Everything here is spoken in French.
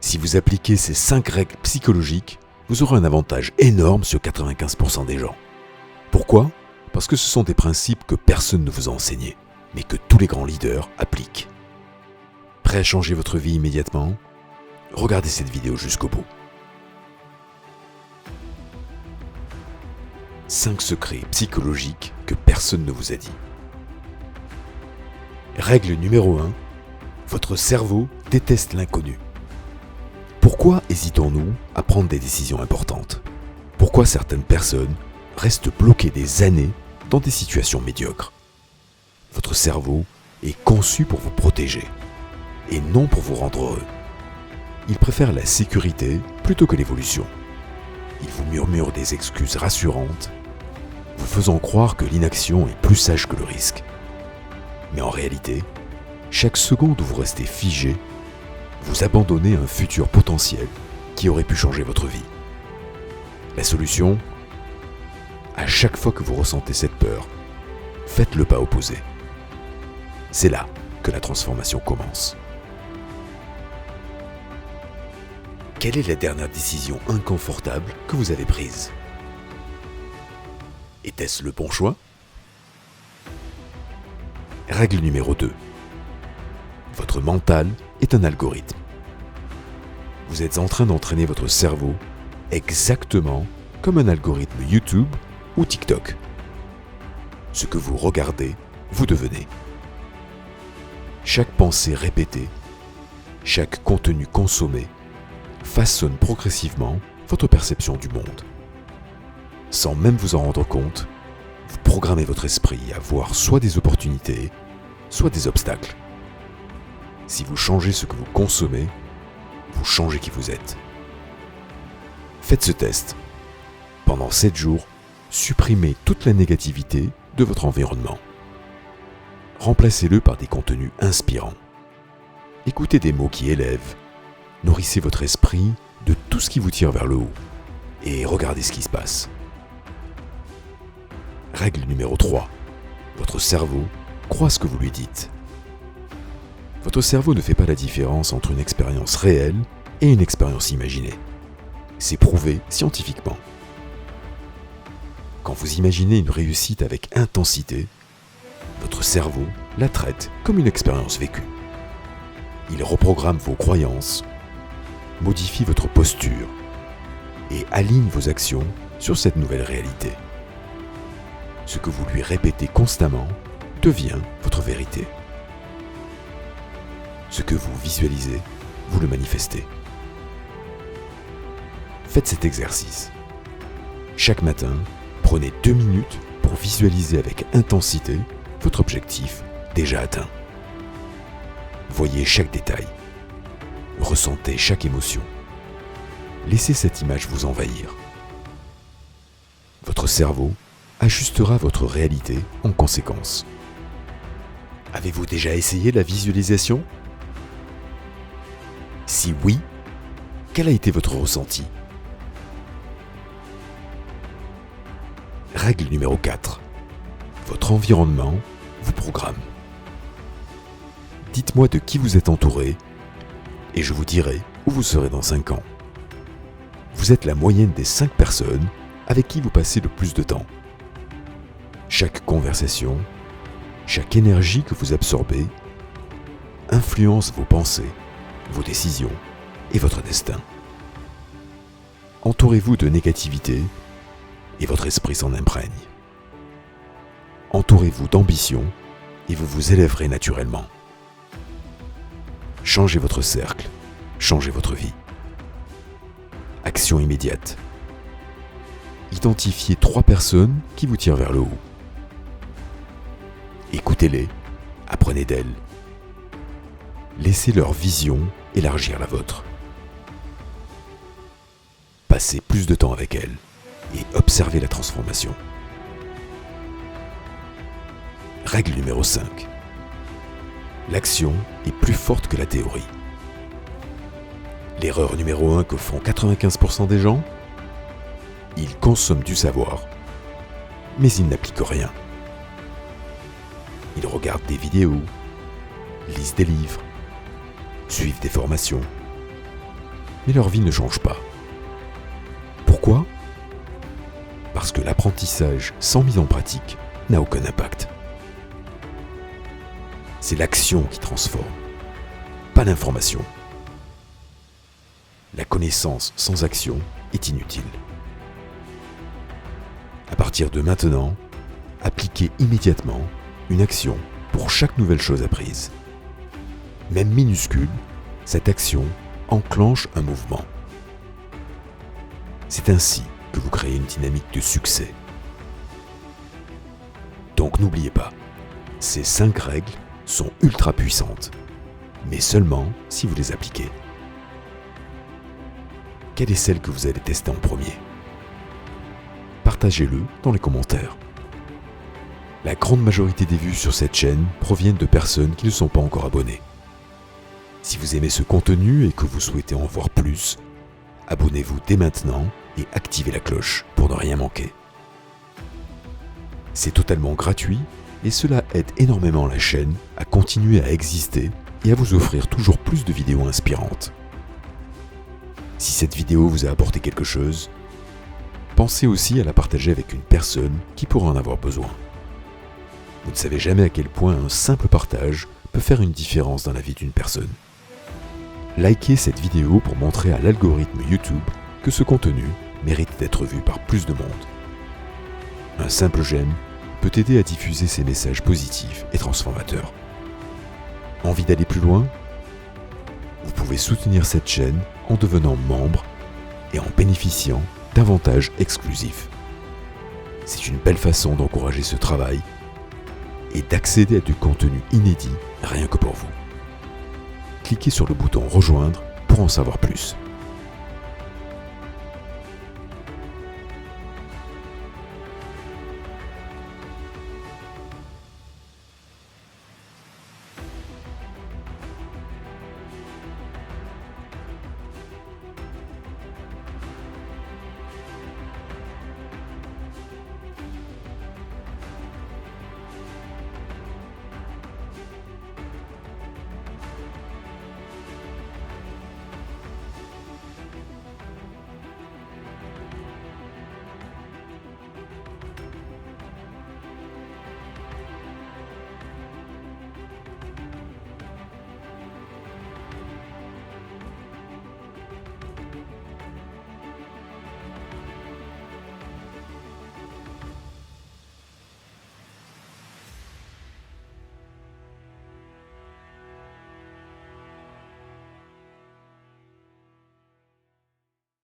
Si vous appliquez ces 5 règles psychologiques, vous aurez un avantage énorme sur 95% des gens. Pourquoi ? Parce que ce sont des principes que personne ne vous a enseignés, mais que tous les grands leaders appliquent. Prêt à changer votre vie immédiatement ? Regardez cette vidéo jusqu'au bout. 5 secrets psychologiques que personne ne vous a dit. Règle numéro 1. Votre cerveau déteste l'inconnu. Pourquoi hésitons-nous à prendre des décisions importantes ? Pourquoi certaines personnes restent bloquées des années dans des situations médiocres ? Votre cerveau est conçu pour vous protéger et non pour vous rendre heureux. Il préfère la sécurité plutôt que l'évolution. Il vous murmure des excuses rassurantes, vous faisant croire que l'inaction est plus sage que le risque. Mais en réalité, chaque seconde où vous restez figé, vous abandonnez un futur potentiel qui aurait pu changer votre vie. La solution ? À chaque fois que vous ressentez cette peur, faites le pas opposé. C'est là que la transformation commence. Quelle est la dernière décision inconfortable que vous avez prise ? Était-ce le bon choix ? Règle numéro 2. Votre mental est un algorithme. Vous êtes en train d'entraîner votre cerveau exactement comme un algorithme YouTube ou TikTok. Ce que vous regardez, vous devenez. Chaque pensée répétée, chaque contenu consommé façonne progressivement votre perception du monde. Sans même vous en rendre compte, vous programmez votre esprit à voir soit des opportunités, soit des obstacles. Si vous changez ce que vous consommez, vous changez qui vous êtes. Faites ce test. Pendant 7 jours, supprimez toute la négativité de votre environnement. Remplacez-le par des contenus inspirants. Écoutez des mots qui élèvent. Nourrissez votre esprit de tout ce qui vous tire vers le haut. Et regardez ce qui se passe. Règle numéro 3. Votre cerveau croit ce que vous lui dites. Votre cerveau ne fait pas la différence entre une expérience réelle et une expérience imaginée. C'est prouvé scientifiquement. Quand vous imaginez une réussite avec intensité, votre cerveau la traite comme une expérience vécue. Il reprogramme vos croyances, modifie votre posture et aligne vos actions sur cette nouvelle réalité. Ce que vous lui répétez constamment devient votre vérité. Ce que vous visualisez, vous le manifestez. Faites cet exercice. Chaque matin, prenez 2 minutes pour visualiser avec intensité votre objectif déjà atteint. Voyez chaque détail. Ressentez chaque émotion. Laissez cette image vous envahir. Votre cerveau ajustera votre réalité en conséquence. Avez-vous déjà essayé la visualisation ? Si oui, quel a été votre ressenti ? Règle numéro 4. Votre environnement vous programme. Dites-moi de qui vous êtes entouré et je vous dirai où vous serez dans 5 ans. Vous êtes la moyenne des 5 personnes avec qui vous passez le plus de temps. Chaque conversation, chaque énergie que vous absorbez influence vos pensées, vos décisions et votre destin. Entourez-vous de négativité et votre esprit s'en imprègne. Entourez-vous d'ambition et vous vous élèverez naturellement. Changez votre cercle, changez votre vie. Action immédiate. Identifiez 3 personnes qui vous tirent vers le haut. Écoutez-les, apprenez d'elles. Laissez leur vision élargir la vôtre. Passez plus de temps avec elles et observez la transformation. Règle numéro 5. L'action est plus forte que la théorie. L'erreur numéro 1 que font 95% des gens, ils consomment du savoir, mais ils n'appliquent rien. Ils regardent des vidéos, lisent des livres, suivent des formations, mais leur vie ne change pas. Pourquoi ? Parce que l'apprentissage sans mise en pratique n'a aucun impact. C'est l'action qui transforme, pas l'information. La connaissance sans action est inutile. À partir de maintenant, appliquez immédiatement une action pour chaque nouvelle chose apprise. Même minuscule, cette action enclenche un mouvement. C'est ainsi que vous créez une dynamique de succès. Donc n'oubliez pas, ces 5 règles sont ultra puissantes, mais seulement si vous les appliquez. Quelle est celle que vous allez tester en premier ? Partagez-le dans les commentaires. La grande majorité des vues sur cette chaîne proviennent de personnes qui ne sont pas encore abonnées. Si vous aimez ce contenu et que vous souhaitez en voir plus, abonnez-vous dès maintenant et activez la cloche pour ne rien manquer. C'est totalement gratuit et cela aide énormément la chaîne à continuer à exister et à vous offrir toujours plus de vidéos inspirantes. Si cette vidéo vous a apporté quelque chose, pensez aussi à la partager avec une personne qui pourra en avoir besoin. Vous ne savez jamais à quel point un simple partage peut faire une différence dans la vie d'une personne. Likez cette vidéo pour montrer à l'algorithme YouTube que ce contenu mérite d'être vu par plus de monde. Un simple j'aime peut aider à diffuser ces messages positifs et transformateurs. Envie d'aller plus loin ? Vous pouvez soutenir cette chaîne en devenant membre et en bénéficiant d'avantages exclusifs. C'est une belle façon d'encourager ce travail et d'accéder à du contenu inédit rien que pour vous. Cliquez sur le bouton rejoindre pour en savoir plus.